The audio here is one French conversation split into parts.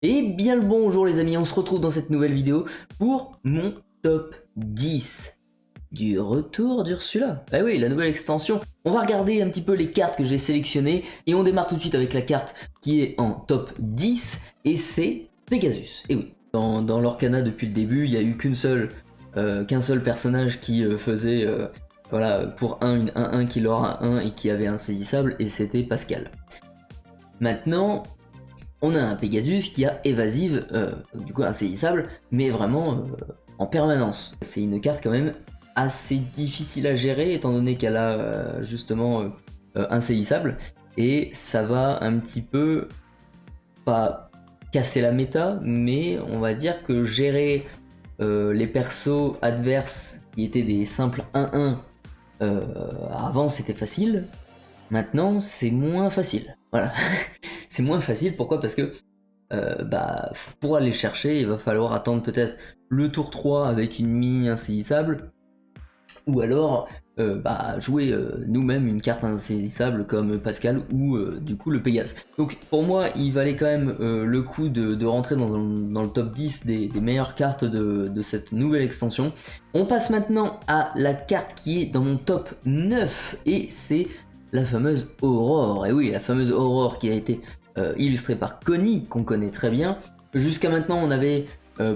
Et bien le bonjour les amis, on se retrouve dans cette nouvelle vidéo pour mon top 10 du retour d'Ursula. Ah oui, la nouvelle extension. On va regarder un petit peu les cartes que j'ai sélectionnées et on démarre tout de suite avec la carte qui est en top 10 et c'est Pegasus. Et oui, dans l'Orcana depuis le début, il n'y a eu qu'un seul personnage qui faisait voilà, pour une 1-1 qui l'aura 1 et qui avait insaisissable et c'était Pascal. Maintenant, on a un Pegasus qui a évasive, du coup insaisissable, mais vraiment en permanence. C'est une carte quand même assez difficile à gérer étant donné qu'elle a justement insaisissable et ça va un petit peu, pas casser la méta, mais on va dire que gérer les persos adverses qui étaient des simples 1-1 avant c'était facile, maintenant c'est moins facile. Voilà. C'est moins facile, pourquoi? Parce que pour aller chercher, il va falloir attendre peut-être le tour 3 avec une mini insaisissable, ou alors jouer nous-mêmes une carte insaisissable comme Pascal ou du coup le Pégase. Donc pour moi, il valait quand même le coup de rentrer dans le top 10 des meilleures cartes de cette nouvelle extension. On passe maintenant à la carte qui est dans mon top 9 et c'est la fameuse Aurore. Et oui, la fameuse Aurore qui a été illustrée par Connie, qu'on connaît très bien. Jusqu'à maintenant, on avait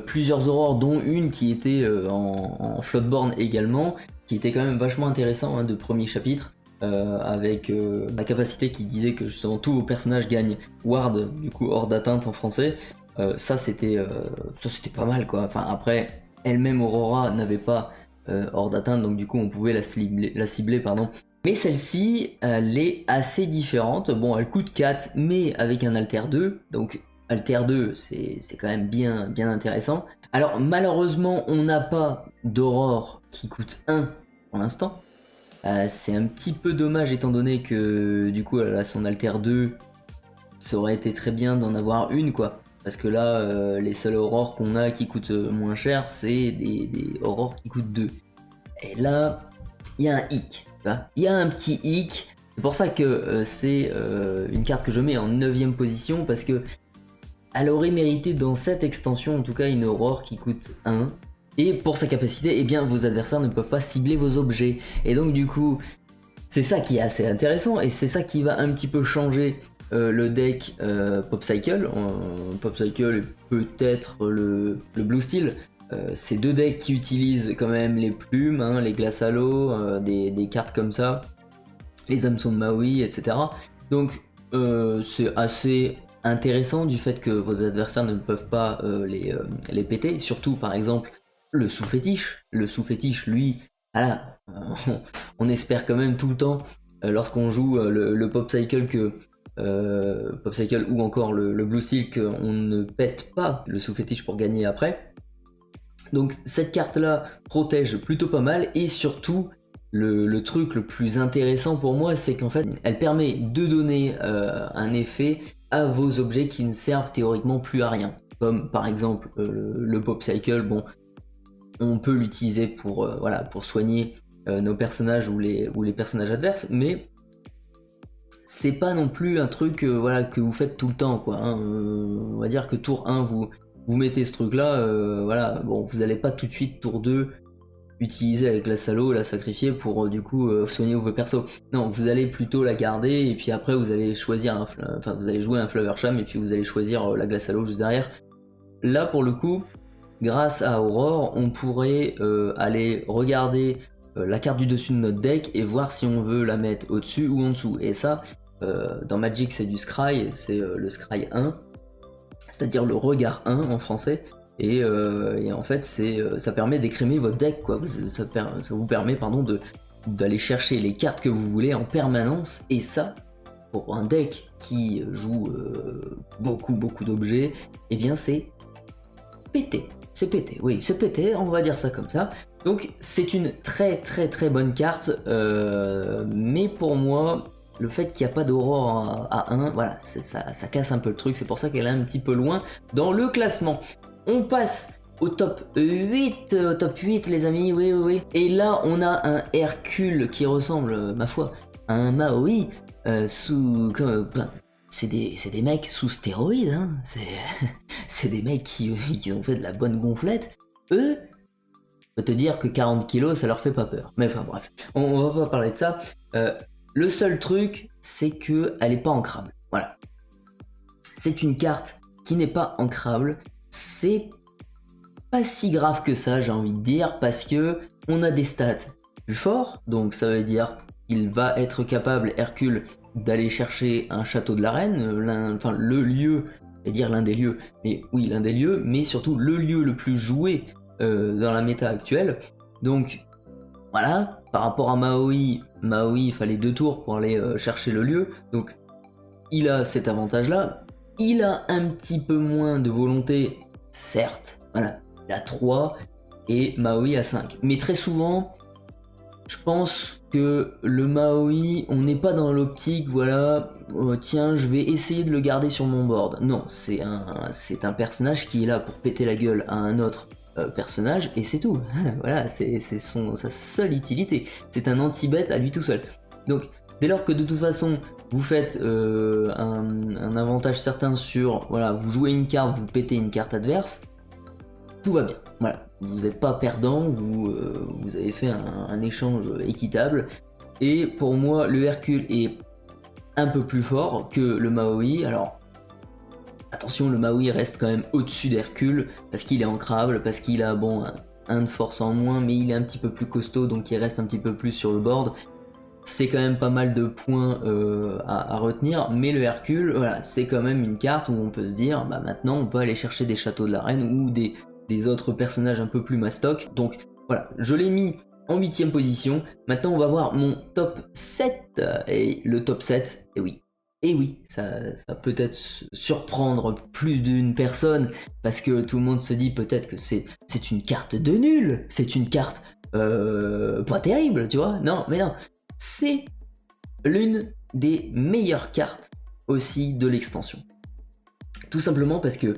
plusieurs Aurores, dont une qui était en Floodborn également, qui était quand même vachement intéressant de premier chapitre, avec la capacité qui disait que justement tous vos personnages gagnent Ward, du coup hors d'atteinte en français. Ça c'était pas mal quoi. Enfin après, elle-même Aurora n'avait pas hors d'atteinte, donc du coup on pouvait la cibler pardon. Mais celle-ci, elle est assez différente. Bon, elle coûte 4, mais avec un alter 2. Donc, alter 2, c'est quand même bien intéressant. Alors, malheureusement, on n'a pas d'Aurore qui coûte 1 pour l'instant. C'est un petit peu dommage étant donné que, du coup, elle a son alter 2. Ça aurait été très bien d'en avoir une, quoi. Parce que là, les seules Aurores qu'on a qui coûtent moins cher, c'est des Aurores qui coûtent 2. Et là, il y a un hic. Il y a un petit hic, c'est pour ça que c'est une carte que je mets en 9ème position, parce que elle aurait mérité dans cette extension en tout cas une Aurore qui coûte 1, et pour sa capacité, eh bien vos adversaires ne peuvent pas cibler vos objets, et donc du coup c'est ça qui est assez intéressant, et c'est ça qui va un petit peu changer le deck Popcycle. Popcycle est peut-être le Blue Steel. Ces deux decks qui utilisent quand même les plumes, les glaces à l'eau, des cartes comme ça, les hameçons de Maui, etc. Donc c'est assez intéressant du fait que vos adversaires ne peuvent pas les péter, surtout par exemple le sous-fétiche. Le sous-fétiche, lui, voilà, on espère quand même tout le temps, lorsqu'on joue le Popcycle Popcycle ou encore le Blue Steel, qu'on ne pète pas le sous-fétiche pour gagner après. Donc cette carte là protège plutôt pas mal, et surtout le truc le plus intéressant pour moi, c'est qu'en fait elle permet de donner un effet à vos objets qui ne servent théoriquement plus à rien, comme par exemple le Popcycle. Bon, on peut l'utiliser pour soigner nos personnages ou les personnages adverses, mais c'est pas non plus un truc que vous faites tout le temps quoi, on va dire que tour 1 vous mettez ce truc là, voilà, bon, vous n'allez pas tout de suite tour 2 utiliser avec la Salo, la sacrifier pour du coup soigner vos persos. Non, vous allez plutôt la garder et puis après vous allez choisir vous allez jouer un Flowersham et puis vous allez choisir la glace à l'eau juste derrière. Là pour le coup, grâce à Aurore, on pourrait aller regarder la carte du dessus de notre deck et voir si on veut la mettre au-dessus ou en dessous. Et ça, dans Magic c'est du Scry, c'est le Scry 1. C'est-à-dire le regard 1 en français, et en fait ça permet d'écrémer votre deck quoi. Ça vous permet d'aller chercher les cartes que vous voulez en permanence, et ça pour un deck qui joue beaucoup d'objets, et bien c'est pété, oui c'est pété, on va dire ça comme ça. Donc c'est une très bonne carte, mais pour moi le fait qu'il n'y a pas d'Aurore à 1, voilà, ça casse un peu le truc, c'est pour ça qu'elle est un petit peu loin dans le classement. On passe au top 8, les amis, oui. Et là, on a un Hercule qui ressemble, ma foi, à un Maui, c'est des mecs sous stéroïdes, hein. C'est des mecs qui ont fait de la bonne gonflette. Eux, je peux te dire que 40 kilos, ça leur fait pas peur. Mais enfin bref, on va pas parler de ça. Le seul truc, c'est que elle est pas ancrable. Voilà. C'est une carte qui n'est pas ancrable. C'est pas si grave que ça, j'ai envie de dire, parce que on a des stats plus forts. Donc ça veut dire qu'il va être capable, Hercule, d'aller chercher un château de la reine, enfin le lieu, et dire l'un des lieux, mais oui l'un des lieux, mais surtout le lieu le plus joué dans la méta actuelle. Donc voilà, par rapport à Maui, il fallait 2 tours pour aller chercher le lieu, donc il a cet avantage-là. Il a un petit peu moins de volonté, certes, voilà, il a 3 et Maui a 5. Mais très souvent, je pense que le Maui, on n'est pas dans l'optique, voilà, tiens, je vais essayer de le garder sur mon board. Non, c'est un personnage qui est là pour péter la gueule à un autre personnage, et c'est tout. Voilà, c'est sa seule utilité. C'est un anti-bet à lui tout seul. Donc, dès lors que de toute façon, vous faites un avantage certain sur, voilà, vous jouez une carte, vous pétez une carte adverse, tout va bien. Voilà, vous n'êtes pas perdant, vous avez fait un échange équitable. Et pour moi, le Hercule est un peu plus fort que le Maui. Alors, attention, le Maui reste quand même au-dessus d'Hercule, parce qu'il est ancrable, parce qu'il a, bon, un de force en moins, mais il est un petit peu plus costaud, donc il reste un petit peu plus sur le board. C'est quand même pas mal de points à retenir, mais le Hercule, voilà, c'est quand même une carte où on peut se dire, bah maintenant on peut aller chercher des châteaux de la reine ou des autres personnages un peu plus mastoc. Donc voilà, je l'ai mis en 8ème position. Maintenant on va voir mon top 7, et le top 7, et oui, ça peut-être surprendre plus d'une personne, parce que tout le monde se dit peut-être que c'est une carte de nul, c'est une carte pas terrible, tu vois, non, mais non. C'est l'une des meilleures cartes aussi de l'extension. Tout simplement parce que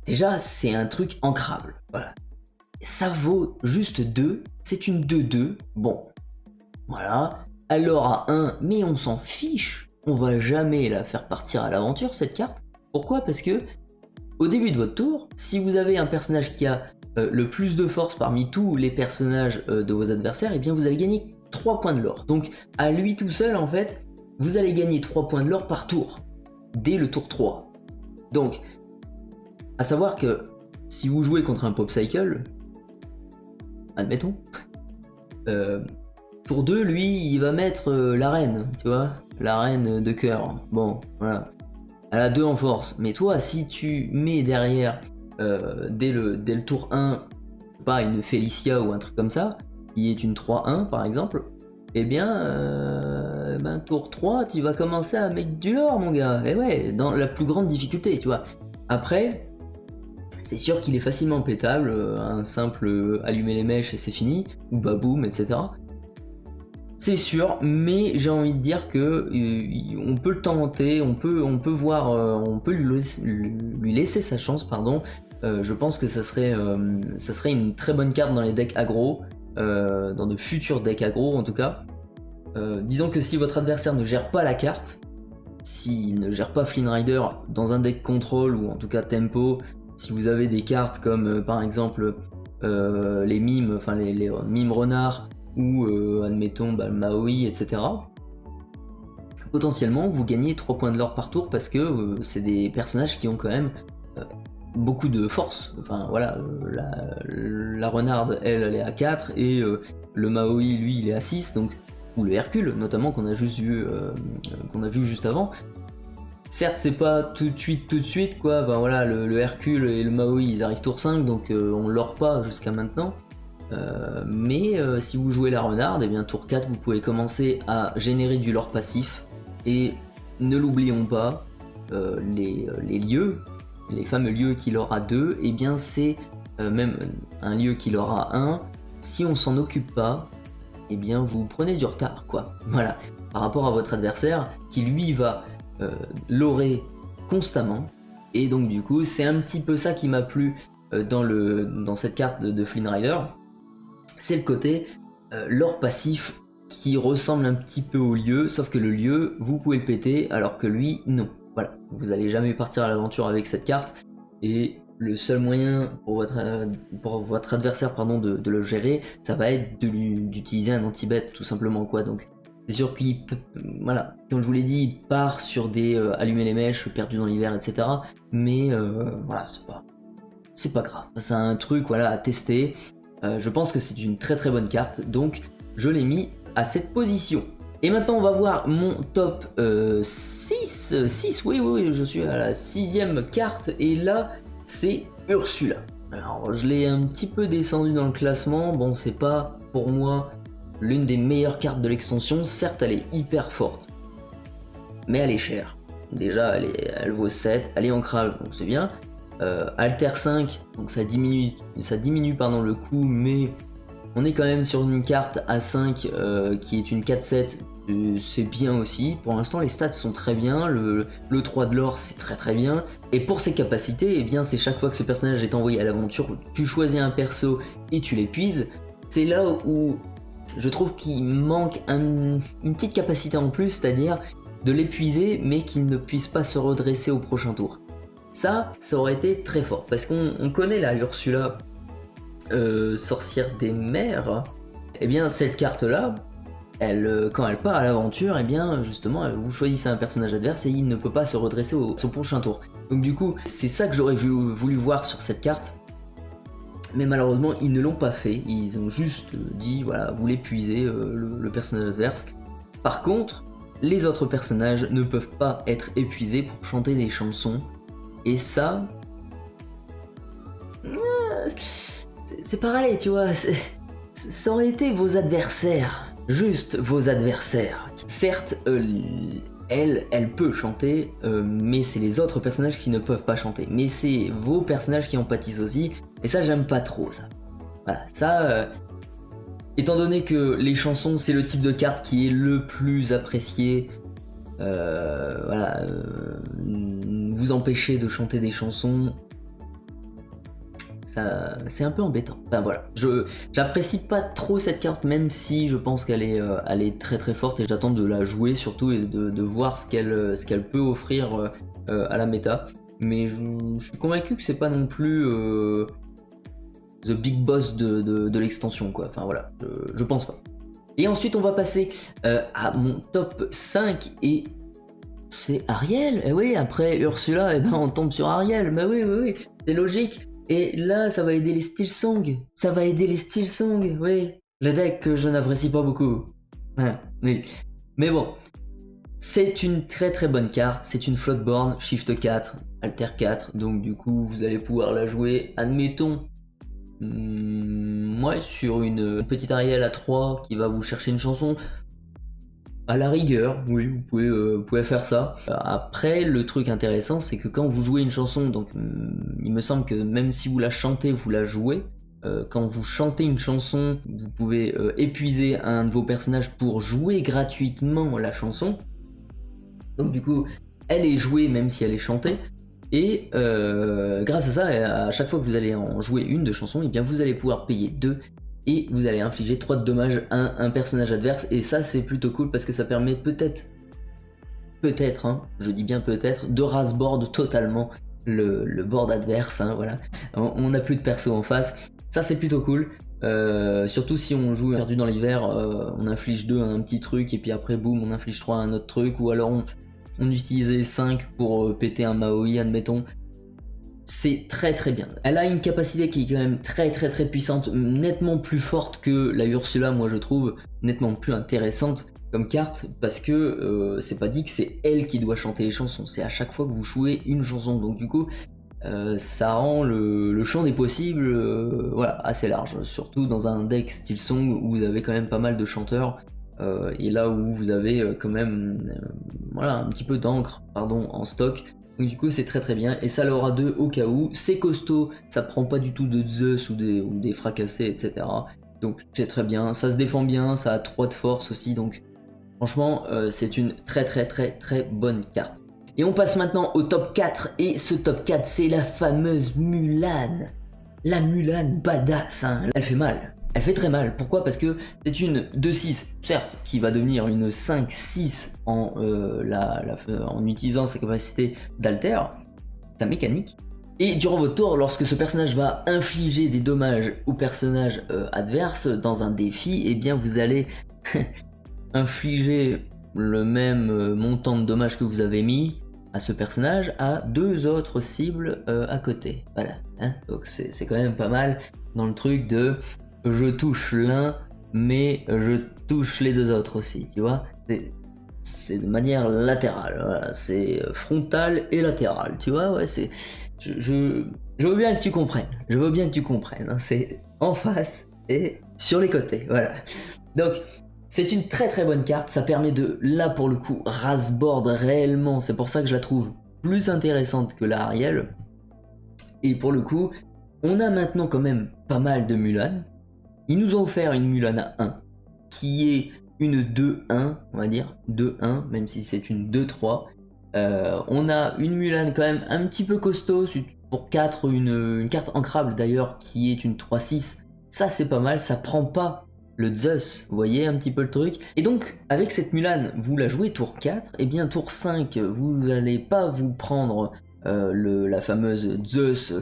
déjà c'est un truc ancrable. Voilà. Ça vaut juste 2. C'est une 2-2. Bon. Voilà. Elle aura 1, mais on s'en fiche. On va jamais la faire partir à l'aventure cette carte. Pourquoi? Parce que au début de votre tour, si vous avez un personnage qui a le plus de force parmi tous les personnages de vos adversaires, et bien vous allez gagner 3 points de lore. Donc à lui tout seul en fait, vous allez gagner 3 points de lore par tour, dès le tour 3. Donc, à savoir que si vous jouez contre un Popcycle, admettons, tour 2, lui, il va mettre la reine, tu vois, la reine de cœur. Bon, voilà. Elle a 2 en force, mais toi, si tu mets derrière, dès le tour 1, pas une Félicia ou un truc comme ça, qui est une 3-1 par exemple, eh bien, tour 3, tu vas commencer à mettre du lore, mon gars. Et ouais, dans la plus grande difficulté, tu vois. Après, c'est sûr qu'il est facilement pétable, un simple allumer les mèches et c'est fini, ou baboum, etc. C'est sûr, mais j'ai envie de dire que on peut le tenter, on peut voir, on peut lui laisser sa chance, pardon. Je pense que ça serait une très bonne carte dans les decks aggro, dans de futurs decks aggro en tout cas. Disons que si votre adversaire ne gère pas la carte, s'il ne gère pas Flynn Rider dans un deck contrôle ou en tout cas tempo, si vous avez des cartes comme par exemple les mimes, enfin les mimes renards ou admettons Maui, etc. Potentiellement vous gagnez 3 points de lore par tour parce que c'est des personnages qui ont quand même beaucoup de force. Enfin voilà, la renarde elle est à 4 et le Maui lui il est à 6, donc, ou le Hercule notamment qu'on a vu juste avant. Certes c'est pas tout de suite quoi, ben voilà, le Hercule et le Maui ils arrivent tour 5 donc on lore pas jusqu'à maintenant. Mais si vous jouez la renarde, et bien tour 4 vous pouvez commencer à générer du lore passif, et ne l'oublions pas, les lieux, les fameux lieux qu'il aura 2, et bien c'est même un lieu qu'il aura 1, si on s'en occupe pas, et bien vous prenez du retard quoi, voilà, par rapport à votre adversaire qui lui va lorer constamment, et donc du coup c'est un petit peu ça qui m'a plu dans cette carte de Flynn Rider. C'est le côté lore passif qui ressemble un petit peu au lieu, sauf que le lieu, vous pouvez le péter, alors que lui, non. voilà, vous allez jamais partir à l'aventure avec cette carte, et le seul moyen pour votre adversaire pardon, de le gérer, ça va être d'utiliser un anti-bet tout simplement quoi. Donc c'est sûr qu'il voilà, comme je vous l'ai dit, il part sur des allumer les mèches, perdu dans l'hiver, etc. Mais voilà, c'est pas grave, c'est un truc voilà à tester. Je pense que c'est une très très bonne carte, donc je l'ai mis à cette position. Et maintenant on va voir mon top 6, oui, je suis à la 6ème carte, et là c'est Ursula. Alors je l'ai un petit peu descendu dans le classement, bon c'est pas pour moi l'une des meilleures cartes de l'extension, certes elle est hyper forte, mais elle est chère. Déjà elle vaut 7, elle est ancrage, donc c'est bien. Alter 5, donc ça diminue pardon, le coût, mais on est quand même sur une carte à 5 qui est une 4-7, c'est bien aussi. Pour l'instant les stats sont très bien, le 3 de l'or c'est très très bien, et pour ses capacités, eh bien c'est chaque fois que ce personnage est envoyé à l'aventure, tu choisis un perso et tu l'épuises. C'est là où je trouve qu'il manque une petite capacité en plus, c'est-à-dire de l'épuiser mais qu'il ne puisse pas se redresser au prochain tour. Ça aurait été très fort, parce qu'on connaît la Ursula sorcière des mers. Et bien cette carte là, quand elle part à l'aventure, et bien justement vous choisissez un personnage adverse et il ne peut pas se redresser au prochain tour. Donc du coup c'est ça que j'aurais voulu voir sur cette carte, mais malheureusement ils ne l'ont pas fait, ils ont juste dit voilà, vous l'épuisez le personnage adverse. Par contre les autres personnages ne peuvent pas être épuisés pour chanter des chansons, et ça c'est pareil, tu vois, ça aurait été vos adversaires, juste vos adversaires. Certes, elle peut chanter, mais c'est les autres personnages qui ne peuvent pas chanter. Mais c'est vos personnages qui en pâtissent aussi, et ça j'aime pas trop ça. Voilà, ça, étant donné que les chansons c'est le type de carte qui est le plus apprécié, voilà, vous empêcher de chanter des chansons, c'est un peu embêtant. Enfin voilà, j'apprécie pas trop cette carte, même si je pense qu'elle est très très forte, et j'attends de la jouer surtout et de voir ce qu'elle peut offrir à la méta. Mais je suis convaincu que c'est pas non plus the big boss de l'extension quoi. Enfin voilà, je pense pas. Et ensuite on va passer à mon top 5, et c'est Ariel. Et oui, après Ursula, et ben on tombe sur Ariel. Bah oui, c'est logique. Et là, ça va aider les Steelsong. Ça va aider les Steelsong, oui. Le deck que je n'apprécie pas beaucoup. Oui. Mais bon, c'est une très très bonne carte. C'est une Floodborn, Shift 4, Alter 4. Donc du coup, vous allez pouvoir la jouer, admettons, ouais, sur une petite Ariel à 3 qui va vous chercher une chanson. À la rigueur, oui, vous pouvez faire ça. Après, le truc intéressant, c'est que quand vous jouez une chanson, donc il me semble que même si vous la chantez, vous la jouez. Quand vous chantez une chanson, vous pouvez épuiser un de vos personnages pour jouer gratuitement la chanson. Donc du coup, elle est jouée même si elle est chantée. Et grâce à ça, à chaque fois que vous allez en jouer une de chanson, et bien vous allez pouvoir payer 2. Et vous allez infliger 3 de dommages à un personnage adverse, et ça c'est plutôt cool parce que ça permet peut-être, hein, je dis bien peut-être, de rasboard totalement le board adverse, hein, voilà. On n'a plus de perso en face, ça c'est plutôt cool, surtout si on joue perdu dans l'hiver, on inflige 2 à un petit truc et puis après boum on inflige 3 à un autre truc, ou alors on utilise les 5 pour péter un Maui admettons. C'est très très bien. Elle a une capacité qui est quand même très très très puissante, nettement plus forte que la Ursula, moi je trouve, nettement plus intéressante comme carte, parce que c'est pas dit que c'est elle qui doit chanter les chansons, c'est à chaque fois que vous jouez une chanson, donc du coup ça rend le champ des possibles voilà, assez large, surtout dans un deck Steelsong où vous avez quand même pas mal de chanteurs, et là où vous avez quand même voilà, un petit peu d'encre en stock. Donc du coup c'est très très bien, et ça l'aura 2 au cas où, c'est costaud, ça prend pas du tout de Zeus ou des fracassés etc. Donc c'est très bien, ça se défend bien, ça a 3 de force aussi, donc franchement c'est une très très très très bonne carte. Et on passe maintenant au top 4, et ce top 4 c'est la fameuse Mulan. La Mulan badass, hein. Elle fait mal. elle fait très mal. Pourquoi? Parce que c'est une 2-6, certes, qui va devenir une 5-6 en utilisant sa capacité d'alter, sa mécanique. Et durant votre tour, lorsque ce personnage va infliger des dommages au personnage adverse dans un défi, eh bien vous allez infliger le même montant de dommages que vous avez mis à ce personnage à 2 autres cibles à côté. Voilà, hein. Donc c'est quand même pas mal dans le truc de je touche l'un, mais je touche les 2 autres aussi, tu vois. C'est de manière latérale, voilà. C'est frontal et latéral, tu vois, ouais, c'est... Je veux bien que tu comprennes, hein. C'est en face et sur les côtés, voilà. Donc, c'est une très très bonne carte, ça permet de, là pour le coup, rasboard réellement, c'est pour ça que je la trouve plus intéressante que la Ariel. Et pour le coup, on a maintenant quand même pas mal de Mulan. Ils nous ont offert une Mulan à 1, qui est une 2-1, on va dire, 2-1, même si c'est une 2-3. On a une Mulan quand même un petit peu costaud, pour 4, une carte ancrable d'ailleurs, qui est une 3-6. Ça c'est pas mal, ça prend pas le Zeus, vous voyez un petit peu le truc. Et donc, avec cette Mulan, vous la jouez tour 4, et bien tour 5, vous allez pas vous prendre la fameuse Zeus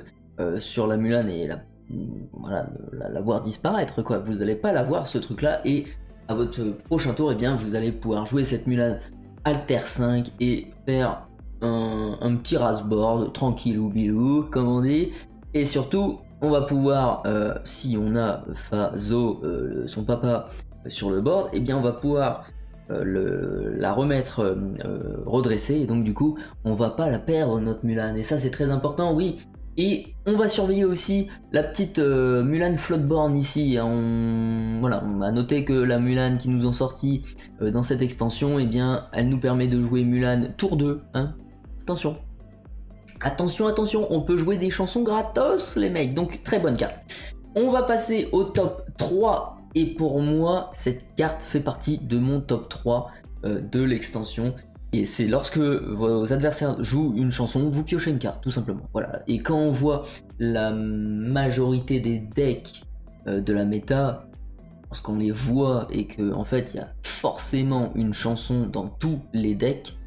sur la Mulan et la voir disparaître, quoi. Vous allez pas la voir ce truc là, et à votre prochain tour, et bien vous allez pouvoir jouer cette Mulan Alter 5 et faire un petit rasboard tranquillou bilou comme on dit. Et surtout on va pouvoir si on a Fazo, son papa, sur le board, et bien on va pouvoir la remettre redressée, et donc du coup on va pas la perdre notre Mulan, et ça c'est très important, oui. Et on va surveiller aussi la petite Mulan Floatborn ici. On a noté que la Mulan qui nous ont sorti dans cette extension, eh bien, elle nous permet de jouer Mulan tour 2. Hein. Attention. Attention, attention, on peut jouer des chansons gratos, les mecs. Donc, très bonne carte. On va passer au top 3. Et pour moi, cette carte fait partie de mon top 3 de l'extension. Et c'est lorsque vos adversaires jouent une chanson, vous piochez une carte, tout simplement. Voilà. Et quand on voit la majorité des decks de la méta, lorsqu'on les voit et qu'en en fait il y a forcément une chanson dans tous les decks,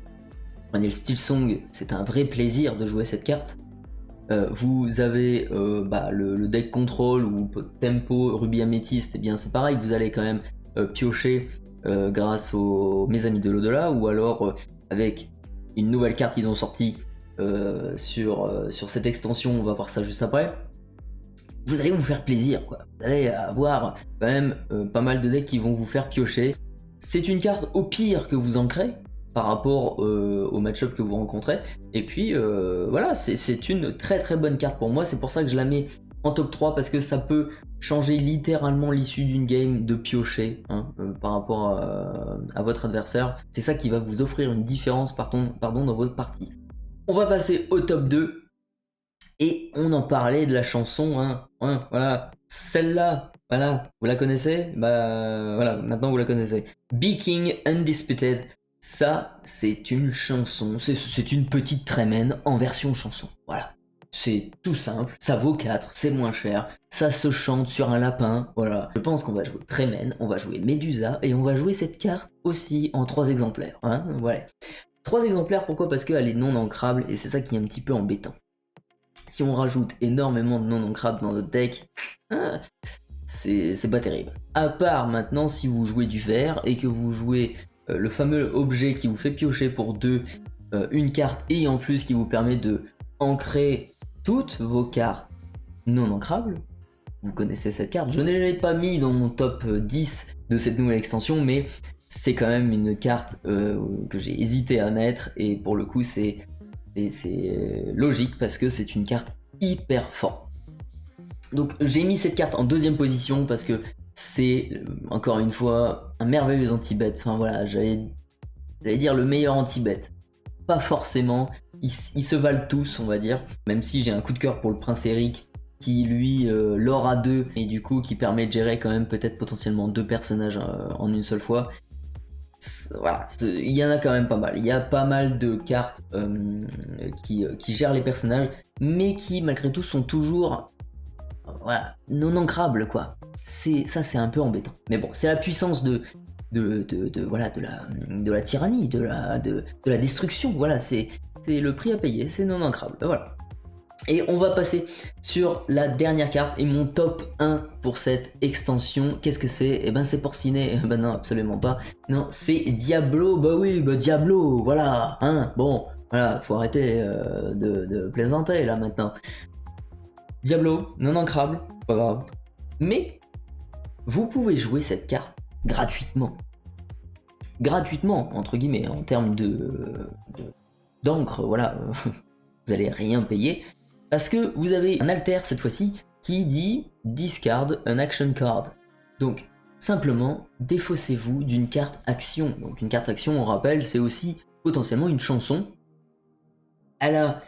prenez le Steel Song, c'est un vrai plaisir de jouer cette carte. Vous avez le deck Control ou Tempo, Ruby Améthyste, et bien c'est pareil, vous allez quand même piocher grâce aux Mes Amis de l'Au-delà, ou alors avec une nouvelle carte qu'ils ont sortie sur cette extension, on va voir ça juste après. Vous allez vous faire plaisir, quoi. Vous allez avoir quand même pas mal de decks qui vont vous faire piocher. C'est une carte au pire que vous ancrez par rapport au match-up que vous rencontrez. Et puis voilà, c'est une très très bonne carte pour moi. C'est pour ça que je la mets en top 3, parce que ça peut changer littéralement l'issue d'une game de piocher par rapport à votre adversaire. C'est ça qui va vous offrir une différence pardon, dans votre partie. On va passer au top 2. Et on en parlait de la chanson, voilà, celle-là, voilà, vous la connaissez? Bah voilà, maintenant vous la connaissez. Be King Undisputed, ça c'est une chanson, c'est une petite Tremen en version chanson, voilà. C'est tout simple, ça vaut 4, c'est moins cher, ça se chante sur un lapin, voilà. Je pense qu'on va jouer Tremen, on va jouer Medusa, et on va jouer cette carte aussi en 3 exemplaires, voilà. 3 exemplaires, pourquoi? Parce qu'elle est non ancrable, et c'est ça qui est un petit peu embêtant. Si on rajoute énormément de non ancrables dans notre deck, c'est pas terrible. À part maintenant si vous jouez du vert et que vous jouez le fameux objet qui vous fait piocher pour 2 une carte, et en plus qui vous permet de ancrer toutes vos cartes non ancrables. Vous connaissez cette carte, je ne l'ai pas mis dans mon top 10 de cette nouvelle extension, mais c'est quand même une carte que j'ai hésité à mettre, et pour le coup c'est logique parce que c'est une carte hyper forte. Donc j'ai mis cette carte en 2e position parce que c'est encore une fois un merveilleux anti-bet. Enfin voilà, j'allais dire le meilleur anti-bet. Pas forcément, ils se valent tous, on va dire. Même si j'ai un coup de cœur pour le Prince Eric qui lui l'or à 2 et du coup qui permet de gérer quand même peut-être potentiellement 2 personnages en une seule fois. Voilà, il y en a quand même pas mal. Il y a pas mal de cartes qui gèrent les personnages, mais qui malgré tout sont toujours voilà, non ancrable quoi. Ça c'est un peu embêtant. Mais bon, c'est la puissance voilà, de la tyrannie, de la destruction. Voilà, c'est le prix à payer, c'est non ancrable. Voilà. Et on va passer sur la dernière carte et mon top 1 pour cette extension. Qu'est-ce que c'est? Eh ben c'est Porcinet. Ben non, absolument pas. Non, c'est Diablo. Bah oui, bah Diablo, voilà. Hein, bon, voilà, faut arrêter de plaisanter là maintenant. Diablo, non ancrable, pas grave. Mais vous pouvez jouer cette carte gratuitement. Gratuitement, entre guillemets, en termes d'encre, voilà. Vous allez rien payer. Parce que vous avez un alter cette fois-ci qui dit discard an action card. Donc simplement défaussez-vous d'une carte action. Donc une carte action, on rappelle, c'est aussi potentiellement une chanson. Elle a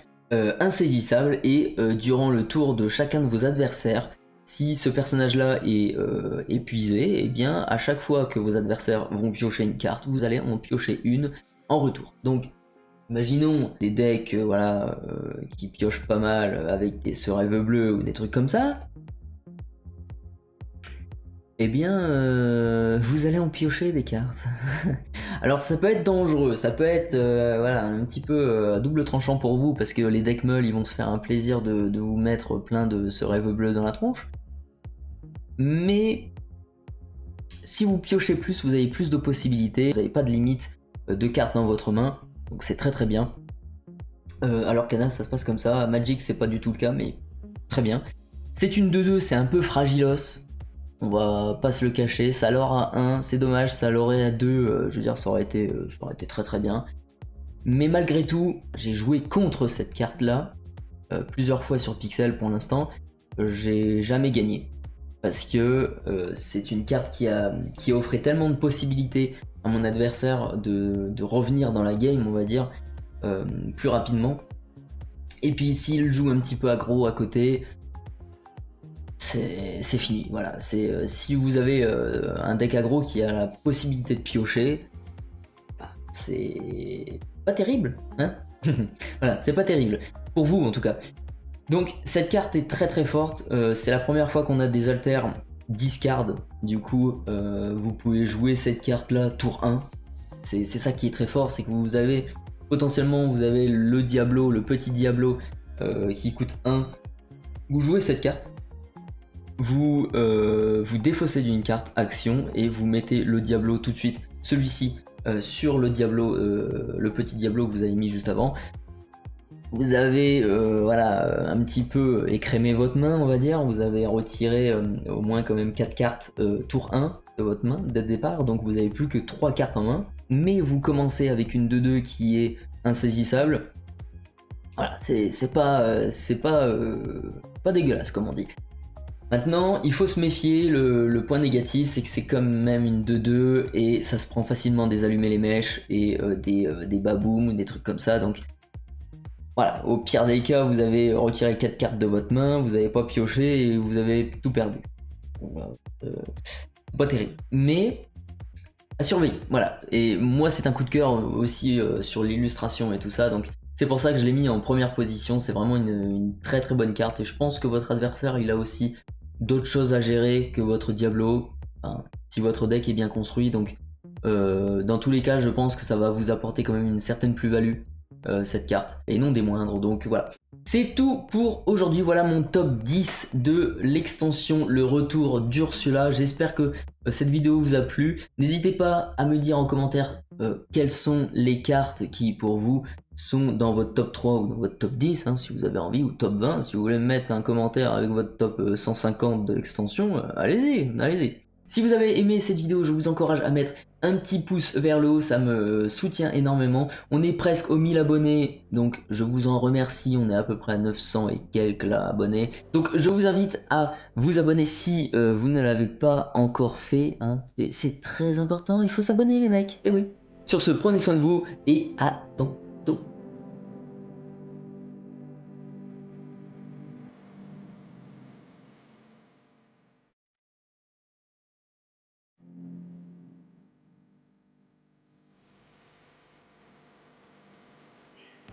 insaisissable et durant le tour de chacun de vos adversaires, si ce personnage-là est épuisé, et bien à chaque fois que vos adversaires vont piocher une carte, vous allez en piocher une en retour. Donc imaginons des decks voilà, qui piochent pas mal avec des rêves bleus ou des trucs comme ça. Eh bien, vous allez en piocher des cartes. Alors ça peut être dangereux, ça peut être voilà, un petit peu à double tranchant pour vous, parce que les decks meules ils vont se faire un plaisir de vous mettre plein de ce rêve bleu dans la tronche. Mais si vous piochez plus, vous avez plus de possibilités, vous n'avez pas de limite de cartes dans votre main. Donc c'est très très bien. Alors Cana ça se passe comme ça, Magic c'est pas du tout le cas mais très bien. C'est une 2-2, c'est un peu fragilos, on va pas se le cacher, ça l'aurait à 1, c'est dommage, ça l'aurait à 2, je veux dire ça aurait été très très bien. Mais malgré tout, j'ai joué contre cette carte là, plusieurs fois sur Pixel pour l'instant, j'ai jamais gagné. Parce que c'est une carte qui offrait tellement de possibilités à mon adversaire de revenir dans la game, on va dire, plus rapidement. Et puis s'il joue un petit peu aggro à côté, c'est fini. Voilà, si vous avez un deck aggro qui a la possibilité de piocher, bah, c'est pas terrible, hein. Voilà, c'est pas terrible. Pour vous en tout cas. Donc cette carte est très très forte, c'est la première fois qu'on a des alters discard, du coup vous pouvez jouer cette carte là tour 1, c'est ça qui est très fort, c'est que vous avez potentiellement vous avez le Diablo, le petit Diablo qui coûte 1, vous jouez cette carte, vous défaussez d'une carte action et vous mettez le Diablo tout de suite, celui-ci sur le Diablo, le petit Diablo que vous avez mis juste avant. Vous avez voilà, un petit peu écrémé votre main, on va dire. Vous avez retiré au moins quand même 4 cartes tour 1 de votre main dès le départ. Donc vous avez plus que 3 cartes en main. Mais vous commencez avec une 2-2 qui est insaisissable. Voilà, c'est pas dégueulasse comme on dit. Maintenant, il faut se méfier. Le point négatif, c'est que c'est quand même une 2-2 et ça se prend facilement des allumer les mèches et des baboum ou des trucs comme ça. Donc voilà, au pire des cas, vous avez retiré 4 cartes de votre main, vous n'avez pas pioché et vous avez tout perdu. Pas terrible. Mais à surveiller, voilà. Et moi, c'est un coup de cœur aussi sur l'illustration et tout ça, donc c'est pour ça que je l'ai mis en première position. C'est vraiment une très très bonne carte et je pense que votre adversaire, il a aussi d'autres choses à gérer que votre Diablo, enfin, si votre deck est bien construit. Donc dans tous les cas, je pense que ça va vous apporter quand même une certaine plus-value. Cette carte et non des moindres, donc voilà, c'est tout pour aujourd'hui. Voilà mon top 10 de l'extension le retour d'Ursula. J'espère que cette vidéo vous a plu. N'hésitez pas à me dire en commentaire quelles sont les cartes qui pour vous sont dans votre top 3 ou dans votre top 10 hein, si vous avez envie, ou top 20 si vous voulez me mettre un commentaire avec votre top 150 de l'extension, allez-y, allez-y. Si vous avez aimé cette vidéo, je vous encourage à mettre un petit pouce vers le haut, ça me soutient énormément. On est presque aux 1000 abonnés, donc je vous en remercie. On est à peu près à 900 et quelques là, abonnés. Donc je vous invite à vous abonner si vous ne l'avez pas encore fait. Hein. C'est très important, il faut s'abonner les mecs, et oui. Sur ce, prenez soin de vous et à tantôt.